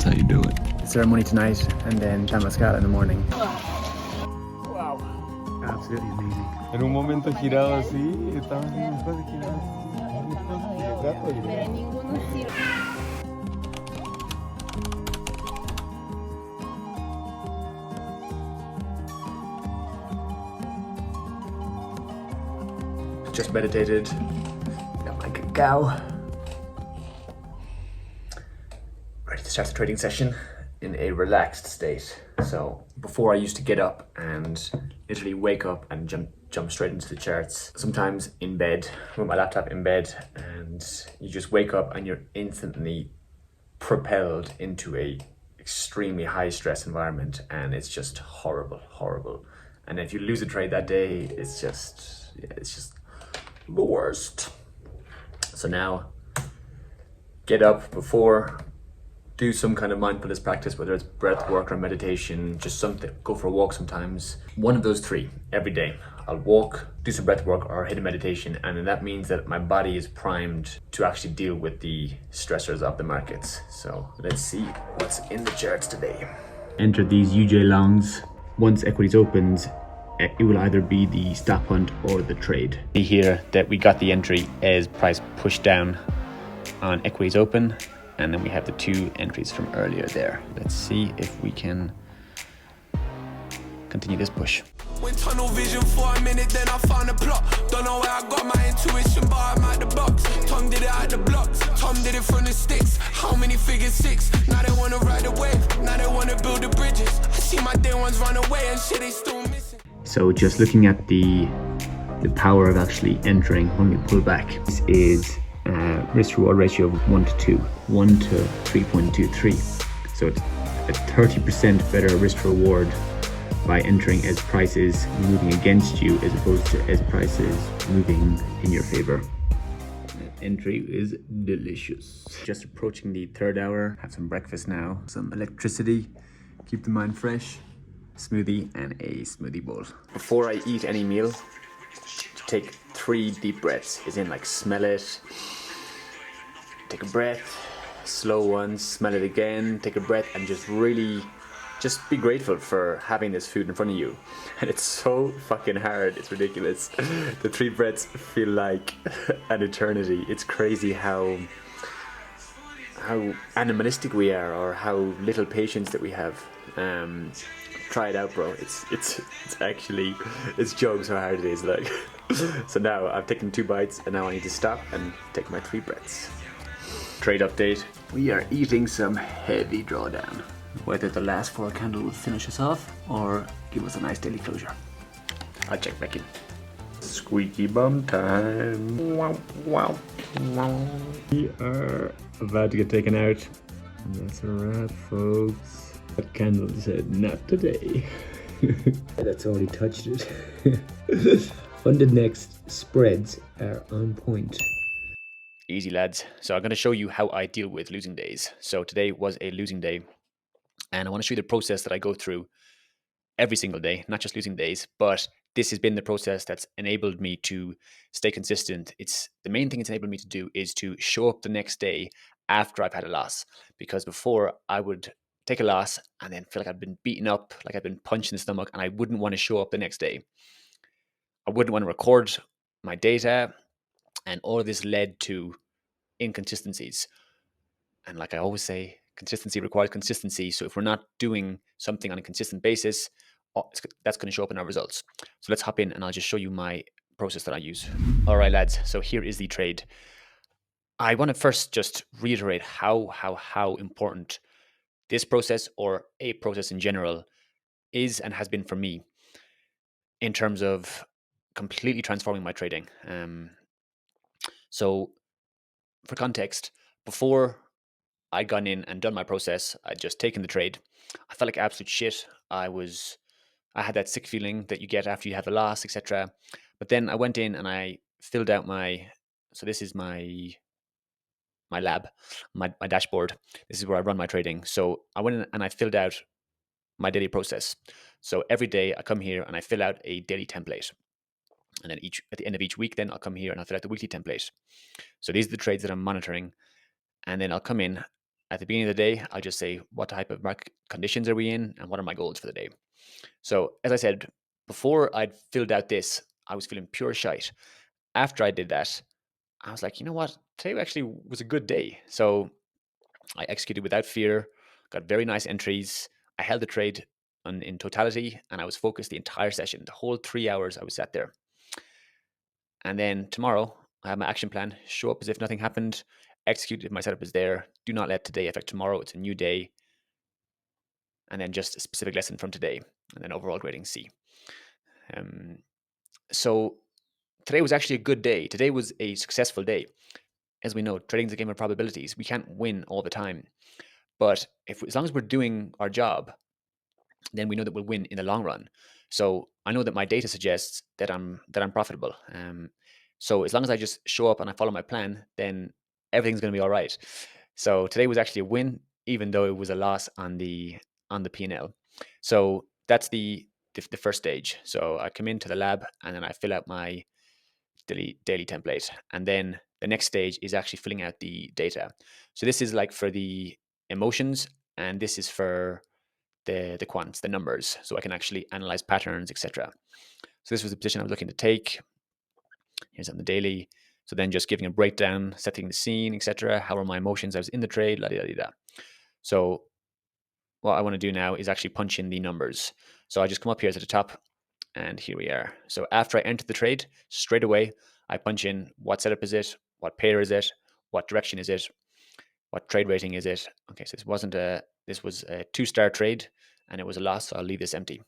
how you do it. Ceremony tonight and then Chamascala in the morning. Wow. Absolutely amazing. En un momento girado así, estaba haciendo cosas giradas. Pero ninguno sirve. Just meditated. Got my cacao. Ready to start the trading session in a relaxed state. So before I used to get up and literally wake up and jump straight into the charts. Sometimes in bed, with my laptop in bed, and you just wake up and you're instantly propelled into a extremely high stress environment, and it's just horrible. And if you lose a trade that day, it's just the worst. So now, get up before, do some kind of mindfulness practice, whether it's breath work or meditation, just something, go for a walk sometimes. One of those three every day. I'll walk, do some breath work or hit a meditation, and that means that my body is primed to actually deal with the stressors of the markets. So let's see what's in the charts today. Enter these UJ longs. Once equities opens, it will either be the stop hunt or the trade. See here that we got the entry as price pushed down on equities open, and then we have the two entries from earlier there. Let's see if we can continue this push. Went tunnel vision for a minute, then I found a plot. Don't know where I got my intuition, but I'm out the box. Tom did it out the blocks, Tom did it from the sticks. How many figures? 6. Now they wanna ride the wave, now they wanna build the bridges. I see my day ones run away and shit they still missing. So just looking at the power of actually entering when we pull back. This is risk reward ratio of 1 to 2, 1 to 3.23. So it's a 30% better risk reward by entering as prices moving against you as opposed to as prices moving in your favor. That entry is delicious. Just approaching the third hour. Have some breakfast now. Some electricity. Keep the mind fresh. Smoothie and a smoothie bowl. Before I eat any meal, take 3 deep breaths. As in, like, smell it. Take a breath. Slow one. Smell it again. Take a breath and just be grateful for having this food in front of you. And it's so fucking hard, it's ridiculous. The 3 breaths feel like an eternity. It's crazy how animalistic we are, or how little patience that we have. Try it out, bro. It's actually, it's jokes how hard it is, like. So now I've taken 2 bites and now I need to stop and take my 3 breaths. Trade update. We are eating some heavy drawdown. Whether the last 4 candle will finish us off or give us a nice daily closure. I'll check back in. Squeaky bum time. Wow. We are about to get taken out. And that's a wrap, folks. That candle said, not today. That's already touched it. Funded next spreads are on point. Easy, lads. So I'm going to show you how I deal with losing days. So today was a losing day. And I want to show you the process that I go through every single day, not just losing days, but this has been the process that's enabled me to stay consistent. It's the main thing it's enabled me to do is to show up the next day after I've had a loss. Because before I would take a loss and then feel like I'd been beaten up, like I'd been punched in the stomach, and I wouldn't want to show up the next day. I wouldn't want to record my data, and all of this led to inconsistencies. And like I always say, consistency requires consistency. So if we're not doing something on a consistent basis, that's going to show up in our results. So let's hop in and I'll just show you my process that I use. All right, lads. So here is the trade. I want to first just reiterate how important this process, or a process in general, is and has been for me in terms of completely transforming my trading. So for context, before I'd gone in and done my process, I'd just taken the trade. I felt like absolute shit. I had that sick feeling that you get after you have a loss, etc. But then I went in and I filled out so this is my lab, my dashboard. This is where I run my trading. So I went in and I filled out my daily process. So every day I come here and I fill out a daily template. And then at the end of each week, then I'll come here and I'll fill out the weekly template. So these are the trades that I'm monitoring. And then I'll come in at the beginning of the day, I'll just say what type of market conditions are we in and what are my goals for the day. So as I said, before I'd filled out this, I was feeling pure shite. After I did that, I was like, you know what? Today actually was a good day. So I executed without fear, got very nice entries. I held the trade in totality, and I was focused the entire session. The whole 3 hours I was sat there. And then tomorrow, I have my action plan. Show up as if nothing happened. Execute if my setup is there. Do not let today affect tomorrow. It's a new day. And then just a specific lesson from today. And then overall grading C. So today was actually a good day. Today was a successful day. As we know, trading is a game of probabilities. We can't win all the time. But as long as we're doing our job, then we know that we'll win in the long run. So I know that my data suggests that I'm profitable. So as long as I just show up and I follow my plan, then everything's going to be all right. So today was actually a win, even though it was a loss on the P&L. So that's the first stage. So I come into the lab and then I fill out my daily template, and then the next stage is actually filling out the data. So this is like for the emotions, and this is for the quants, the numbers, so I can actually analyze patterns, etc. So this was the position I was looking to take. Here's on the daily. So then just giving a breakdown, setting the scene, etc. How are my emotions? I was in the trade, la da da da. So what I want to do now is actually punch in the numbers. So I just come up here to the top, and here we are. So after I enter the trade, straight away, I punch in what setup is it, what pair is it, what direction is it, what trade rating is it. Okay, so this was a 2-star trade, and it was a loss, so I'll leave this empty.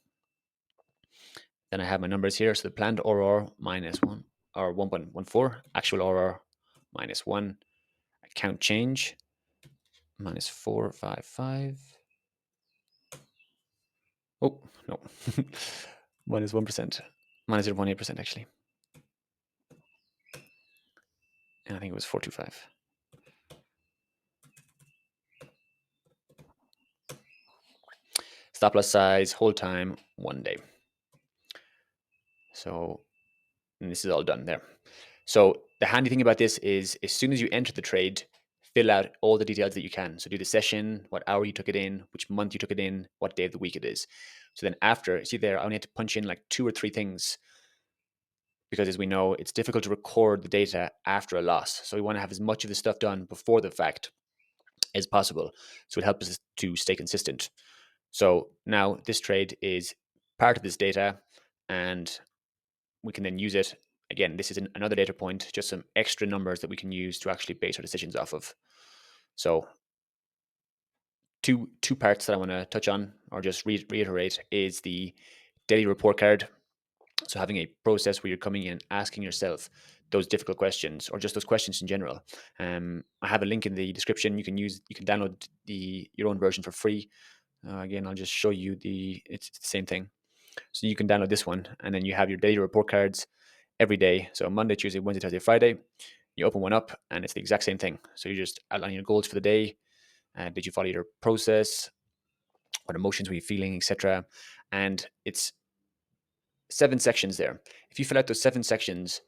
Then I have my numbers here. So the planned RR -1 or 1.14, actual RR -1, account change -455. Oh, no. -1%. -0.8% actually. And I think it was 425. Stop loss size, hold time, 1 day. So this is all done there. So the handy thing about this is as soon as you enter the trade, fill out all the details that you can. So do the session, what hour you took it in, which month you took it in, what day of the week it is. So then after, see there, I only had to punch in like 2 or 3 things, because as we know, it's difficult to record the data after a loss. So we want to have as much of the stuff done before the fact as possible. So it helps us to stay consistent. So now this trade is part of this data, and we can then use it. Again, this is another data point, just some extra numbers that we can use to actually base our decisions off of. So two parts that I want to touch on, or just reiterate, is the daily report card. So having a process where you're coming in asking yourself those difficult questions, or just those questions in general. I have a link in the description. You can download your own version for free. Again, I'll just show you it's the same thing. So you can download this one, and then you have your daily report cards every day. So Monday, Tuesday, Wednesday, Thursday, Friday. You open one up, and it's the exact same thing. So you just outline your goals for the day. Did you follow your process? What emotions were you feeling, etc. And it's 7 sections there. If you fill out those 7 sections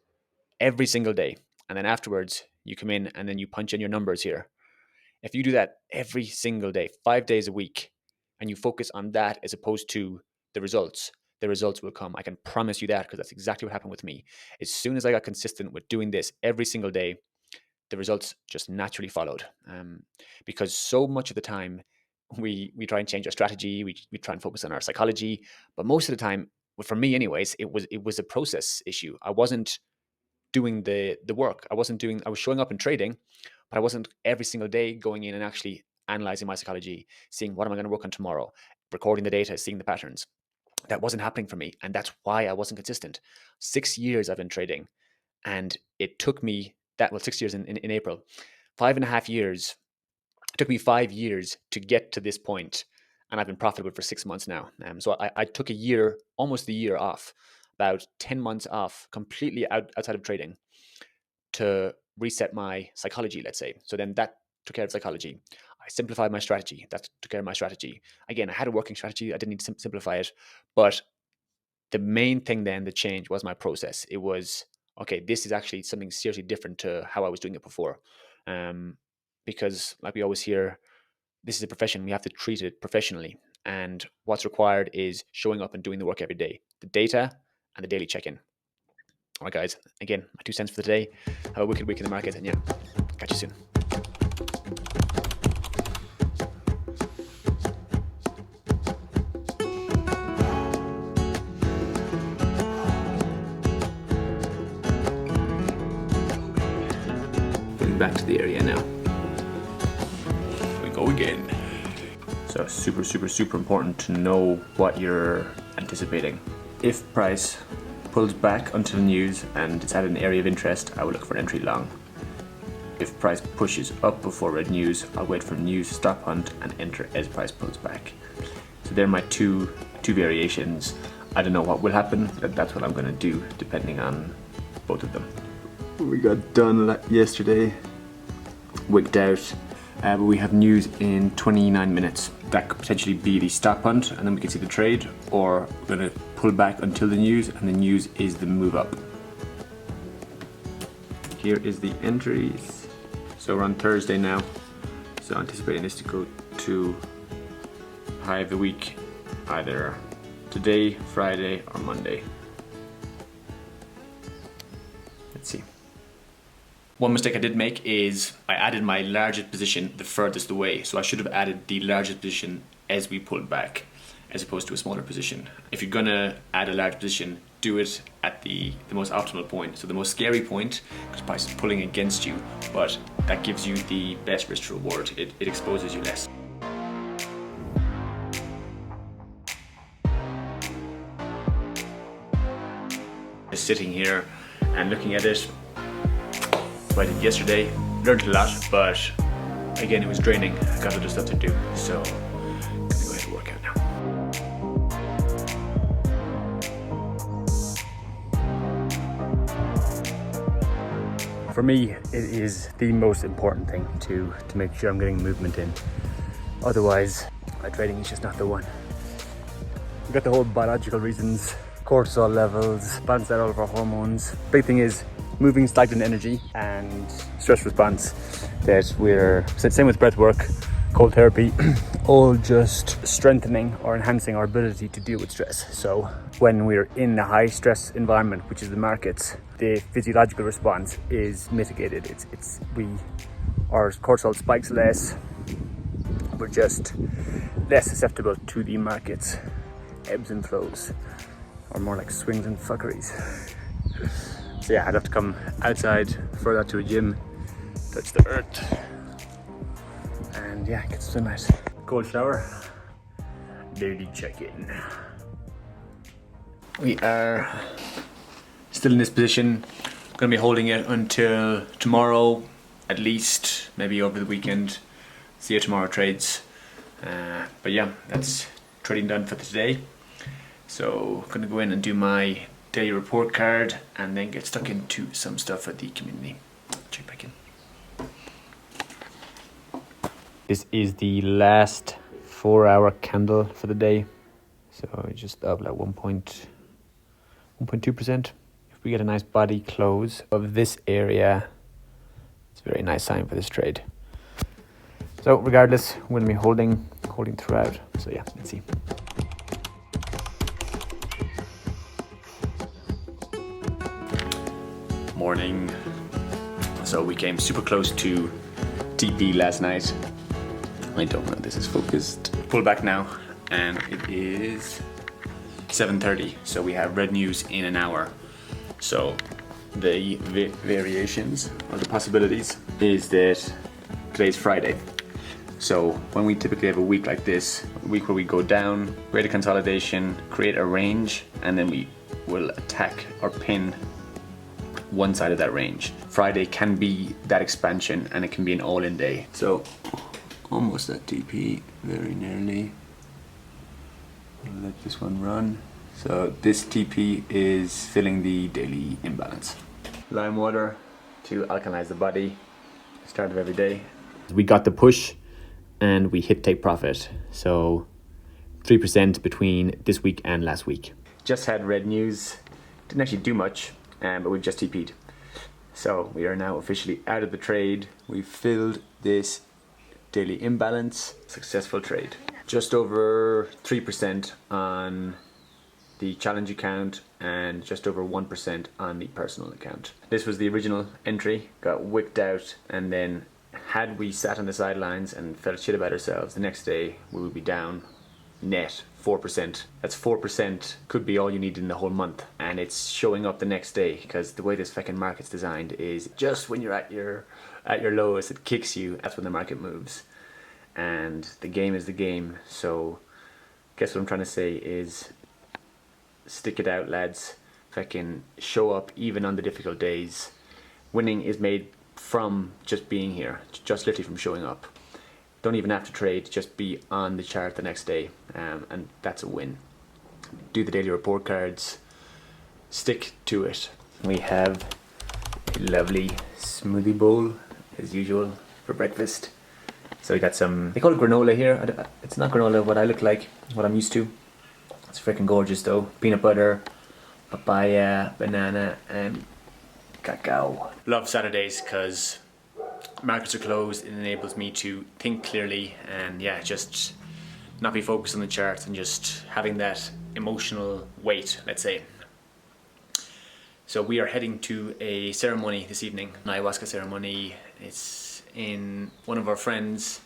every single day, and then afterwards you come in and then you punch in your numbers here. If you do that every single day, 5 days a week, and you focus on that as opposed to the results will come. I can promise you that, because that's exactly what happened with me. As soon as I got consistent with doing this every single day, the results just naturally followed. Because so much of the time we try and change our strategy, we try and focus on our psychology, but most of the time, for me anyways, it was a process issue. I wasn't doing the work. I was showing up and trading, but I wasn't every single day going in and actually analyzing my psychology, seeing what am I going to work on tomorrow, recording the data, seeing the patterns. That wasn't happening for me, and that's why I wasn't consistent. 6 years I've been trading, and it took me 6 years in April, 5.5 years. It took me 5 years to get to this point, and I've been profitable for 6 months now. So I took a year, almost a year off, about 10 months off, completely outside of trading, to reset my psychology, let's say. So then that took care of psychology. I simplified my strategy. That took care of my strategy. Again, I had a working strategy. I didn't need to simplify it. But the main thing then, the change, was my process. It was, okay, this is actually something seriously different to how I was doing it before. Because like we always hear, this is a profession. We have to treat it professionally. And what's required is showing up and doing the work every day, the data and the daily check-in. All right, guys, again, my 2 cents for the day. Have a wicked week in the market, and yeah, catch you soon. Getting back to the area now. We go again. So super important to know what you're anticipating. If price pulls back until news and it's at an area of interest, I will look for an entry long. If price pushes up before red news, I'll wait for news, stop hunt, and enter as price pulls back. So they're my two variations. I don't know what will happen, but that's what I'm gonna do depending on both of them. We got done yesterday, wigged out, but we have news in 29 minutes. That could potentially be the stop hunt, and then we can see the trade, or we're gonna pull back until the news, and the news is the move up. Here is the entries. So we're on Thursday now, so anticipating this to go to high of the week, either today, Friday, or Monday. Let's see. One mistake I did make is I added my largest position the furthest away. So I should have added the largest position as we pulled back, as opposed to a smaller position. If you're gonna add a large position, do it at the most optimal point. So the most scary point, because price is pulling against you, but that gives you the best risk to reward. It exposes you less. Just sitting here and looking at it, what I did yesterday, learned a lot, but again, it was draining. I got other stuff to do, so I'm gonna go ahead and work out now. For me, it is the most important thing to make sure I'm getting movement in. Otherwise, my trading is just not the one. We've got the whole biological reasons, cortisol levels, balance out all of our hormones. Big thing is moving stagnant energy and stress response, that we're, same with breath work, cold therapy, all just strengthening or enhancing our ability to deal with stress. So when we're in a high stress environment, which is the markets, the physiological response is mitigated. Our cortisol spikes less, we're just less susceptible to the markets ebbs and flows, or more like swings and fuckeries. So yeah, I'd have to come outside, further to a gym, touch the earth, and yeah, get some sunlight. Cold shower, daily check-in. We are still in this position. Going to be holding it until tomorrow, at least, maybe over the weekend. See how tomorrow trades. But yeah, that's trading done for today. So going to go in and do my daily report card and then get stuck into some stuff for the community. Check back in. This is the last 4-hour candle for the day. So just up like 1.2%. If we get a nice body close of this area, it's a very nice sign for this trade. So regardless, we're going to be holding throughout. So yeah, let's see. Morning. So we came super close to TP last night. I don't know, this is focused. Pull back now, and it is 7:30. So we have red news in an hour. So the variations or the possibilities is that today's Friday. So when we typically have a week like this, a week where we go down, create a consolidation, create a range, and then we will attack or pin one side of that range. Friday can be that expansion, and it can be an all-in day. So almost at TP, very nearly. I'll let this one run. So this TP is filling the daily imbalance. Lime water to alkalize the body, start of every day. We got the push and we hit take profit. So 3% between this week and last week. Just had red news, didn't actually do much, but we've just TP'd. So we are now officially out of the trade. We've filled this daily imbalance, successful trade. Just over 3% on the challenge account and just over 1% on the personal account. This was the original entry, got wicked out, and then had we sat on the sidelines and felt shit about ourselves, the next day we would be down net 4%. That's 4%, could be all you need in the whole month, and it's showing up the next day, because the way this fucking market's designed is just when you're at your lowest, it kicks you. That's when the market moves, and the game is the game. So guess what I'm trying to say is, stick it out, lads. Fucking show up even on the difficult days. Winning is made from just being here, just literally from showing up. Don't even have to trade, just be on the chart the next day, and that's a win. Do the daily report cards, stick to it. We have a lovely smoothie bowl as usual for breakfast. So we got some, they call it granola here. It's not granola what I look like, what I'm used to. It's freaking gorgeous though. Peanut butter, papaya, banana, and cacao. Love Saturdays because markets are closed. It enables me to think clearly and just not be focused on the charts and just having that emotional weight, let's say. So we are heading to a ceremony this evening, an ayahuasca ceremony. It's in one of our friends.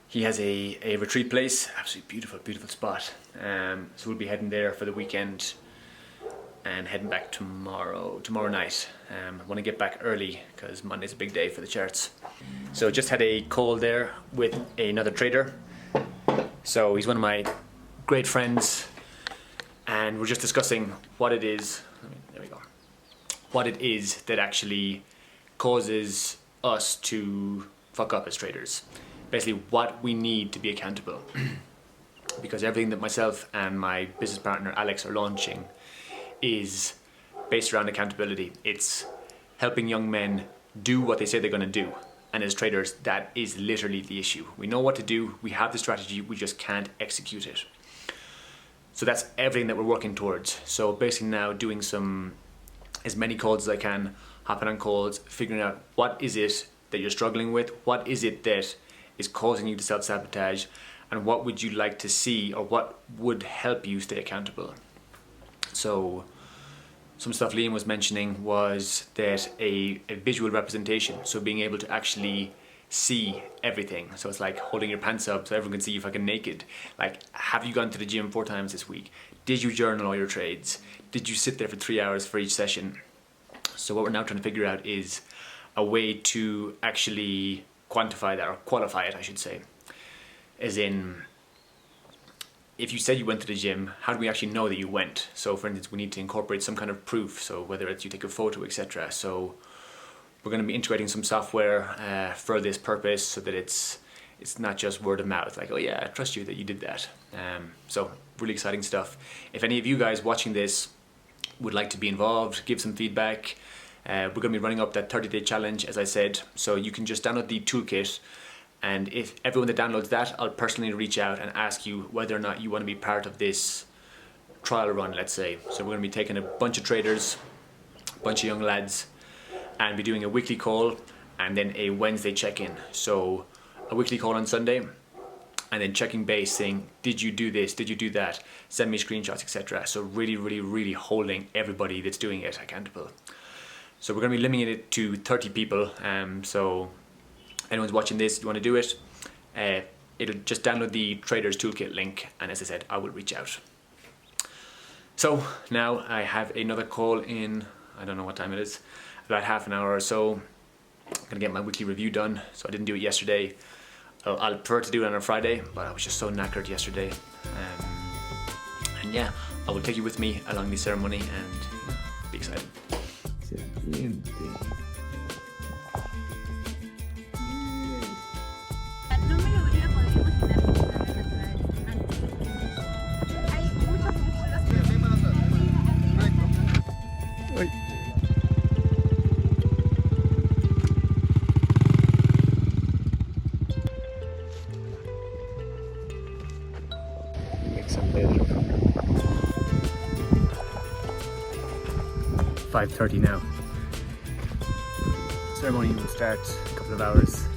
He has a retreat place, absolutely beautiful, beautiful spot. So we'll be heading there for the weekend and heading back tomorrow night. I want to get back early because Monday's a big day for the charts. So just had a call there with another trader. So he's one of my great friends, and we're just discussing what it is. There we go. What it is that actually causes us to fuck up as traders. Basically what we need to be accountable. Because everything that myself and my business partner Alex are launching is based around accountability. It's helping young men do what they say they're going to do. And as traders, that is literally the issue. We know what to do, we have the strategy, we just can't execute it. So that's everything that we're working towards. So basically now doing as many calls as I can, hopping on calls, figuring out what is it that you're struggling with, what is it that is causing you to self-sabotage, and what would you like to see, or what would help you stay accountable. So some stuff Liam was mentioning was that a visual representation, so being able to actually see everything. So it's like holding your pants up so everyone can see you fucking naked. Like, have you gone to the gym 4 times this week? Did you journal all your trades? Did you sit there for 3 hours for each session? So what we're now trying to figure out is a way to actually quantify that, or qualify it I should say. As in, if you said you went to the gym, how do we actually know that you went? So for instance, we need to incorporate some kind of proof, so whether it's you take a photo, etc. So we're going to be integrating some software for this purpose, so that it's not just word of mouth, like, oh yeah, I trust you that you did that. So really exciting stuff. If any of you guys watching this would like to be involved, give some feedback. We're going to be running up that 30-day challenge, as I said, so you can just download the toolkit, and if everyone that downloads that, I'll personally reach out and ask you whether or not you want to be part of this trial run, let's say. So we're going to be taking a bunch of traders, a bunch of young lads, and be doing a weekly call and then a Wednesday check-in. So a weekly call on Sunday, and then checking base, saying, did you do this, did you do that, send me screenshots, etc. So really, really, really holding everybody that's doing it accountable. So we're going to be limiting it to 30 people. So anyone's watching this, if you want to do it, it'll just download the Traders Toolkit link, and as I said, I will reach out. So now I have another call in, I don't know what time it is, about half an hour or so. I'm going to get my weekly review done, so I didn't do it yesterday. I'll prefer to do it on a Friday, but I was just so knackered yesterday. And yeah, I will take you with me along the ceremony and be excited. No me lo habría podido imaginar que fuera natural antes. Hay muchas Make some better. 5:30 now. Ceremony will start in a couple of hours.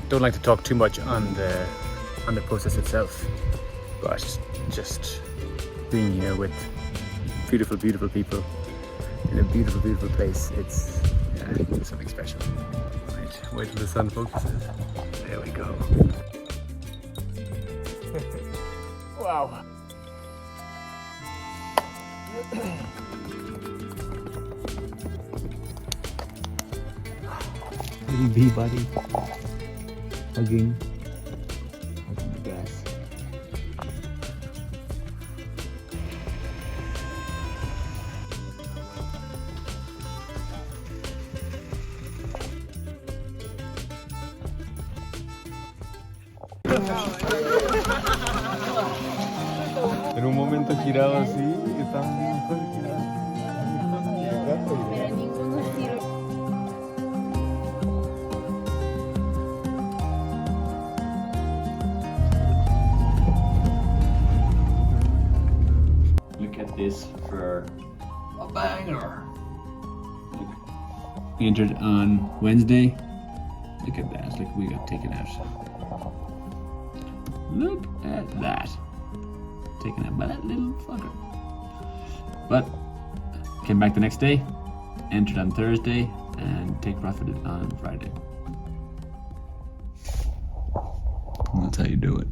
don't like to talk too much on the process itself, but just being here with beautiful, beautiful people in a beautiful, beautiful place, it's something special. Right, wait till the sun focuses. There we go. Wow. Little bee buddy hugging the grass. En un momento girado así, estaban bien cosas giradas. Pero ninguno sirve. Look at this for a banger. We entered on Wednesday. Look at that. Look, we got taken out. Look at that. Taken out by that little fucker. But came back the next day, entered on Thursday, and take profit on Friday. And that's how you do it.